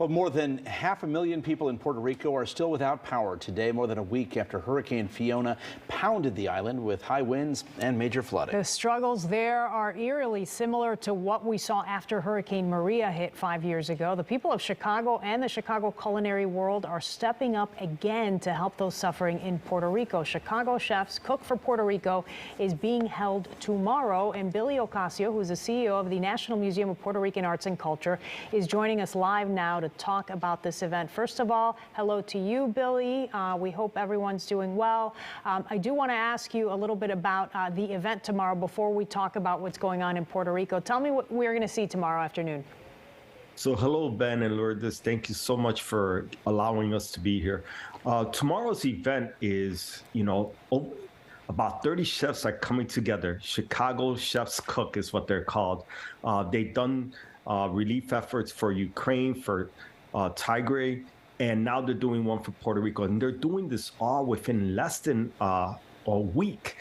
Well, more than 500,000 people in Puerto Rico are still without power today, more than a week after Hurricane Fiona pounded the island with high winds and major flooding. The struggles there are eerily similar to what we saw after Hurricane Maria hit 5 years ago. The people of Chicago and the Chicago culinary world are stepping up again to help those suffering in Puerto Rico. Chicago chefs Cook for Puerto Rico is being held tomorrow, and Billy Ocasio, who's the CEO of the National Museum of Puerto Rican Arts and Culture, is joining us live now to talk about this event. First of all, hello to you, Billy. We hope everyone's doing well. I do want to ask you a little bit about the event tomorrow before we talk about what's going on in Puerto Rico. Tell me what we're going to see tomorrow afternoon. So hello, Ben and Lourdes. Thank you so much for allowing us to be here. Tomorrow's event is, about 30 chefs are coming together. Chicago Chefs Cook is what they're called. They've done relief efforts for Ukraine, for Tigray, and now they're doing one for Puerto Rico. And they're doing this all within less than a week.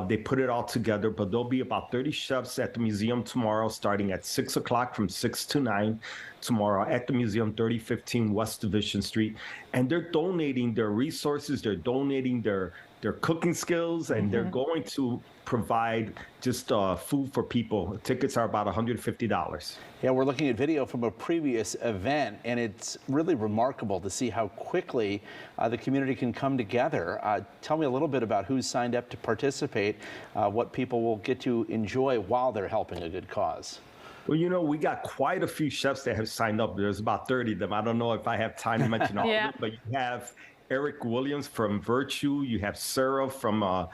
They put it all together, but there'll be about 30 chefs at the museum tomorrow, starting at 6 o'clock from 6 to 9 tomorrow at the museum, 3015 West Division Street. And they're donating their resources, they're donating their cooking skills, and they're going to provide just food for people. Tickets are about $150. Yeah, we're looking at video from a previous event, and it's really remarkable to see how quickly the community can come together. Tell me a little bit about who's signed up to participate, what people will get to enjoy while they're helping a good cause. Well, we got quite a few chefs that have signed up. There's about 30 of them. I don't know if I have time to mention all of them, but you have Eric Williams from Virtue. You have Sarah from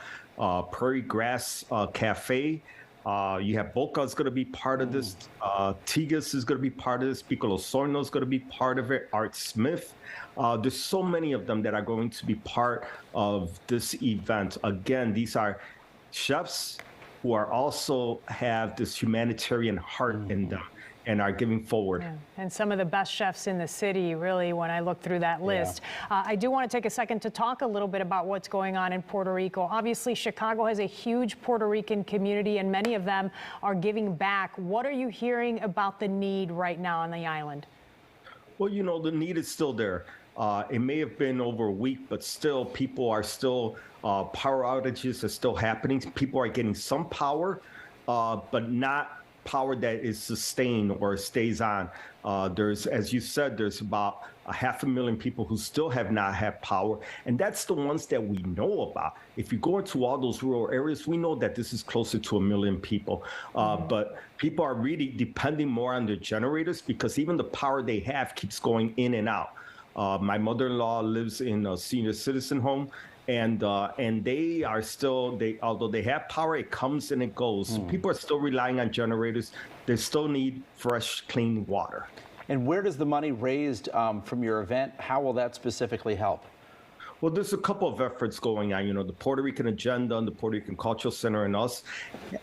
Prairie Grass Cafe. You have Boca's going to be part of this. Tigas is going to be part of this. Piccolo Sorno is going to be part of it. Art Smith. There's so many of them that are going to be part of this event. Again, these are chefs who are also have this humanitarian heart in them and are giving forward. Yeah. And some of the best chefs in the city, really, when I look through that list. Yeah. I do want to take a second to talk a little bit about what's going on in Puerto Rico. Obviously, Chicago has a huge Puerto Rican community, and many of them are giving back. What are you hearing about the need right now on the island? Well, the need is still there. It may have been over a week, but still, people are still, power outages are still happening. People are getting some power, but not power that is sustained or stays on. There's, as you said, there's about 500,000 people who still have not had power, and that's the ones that we know about. If you go into all those rural areas, we know that this is closer to 1 million people, but people are really depending more on their generators because even the power they have keeps going in and out. My mother-in-law lives in a senior citizen home, and they are still, although they have power, it comes and it goes. So people are still relying on generators. They still need fresh, clean water. And where does the money raised from your event, how will that specifically help? Well, there's a couple of efforts going on. The Puerto Rican Agenda and the Puerto Rican Cultural Center and us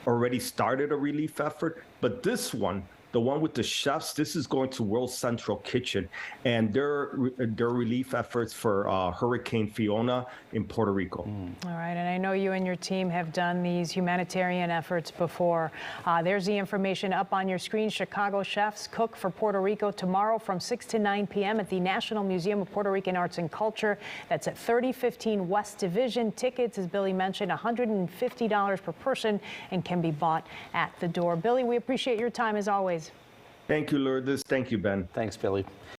already started a relief effort, but this one, the one with the chefs, this is going to World Central Kitchen, and their relief efforts for Hurricane Fiona in Puerto Rico. All right, and I know you and your team have done these humanitarian efforts before. There's the information up on your screen. Chicago Chefs Cook for Puerto Rico tomorrow from 6 to 9 p.m. at the National Museum of Puerto Rican Arts and Culture. That's at 3015 West Division. Tickets, as Billy mentioned, $150 per person and can be bought at the door. Billy, we appreciate your time as always. Thank you, Lourdes. Thank you, Ben. Thanks, Billy.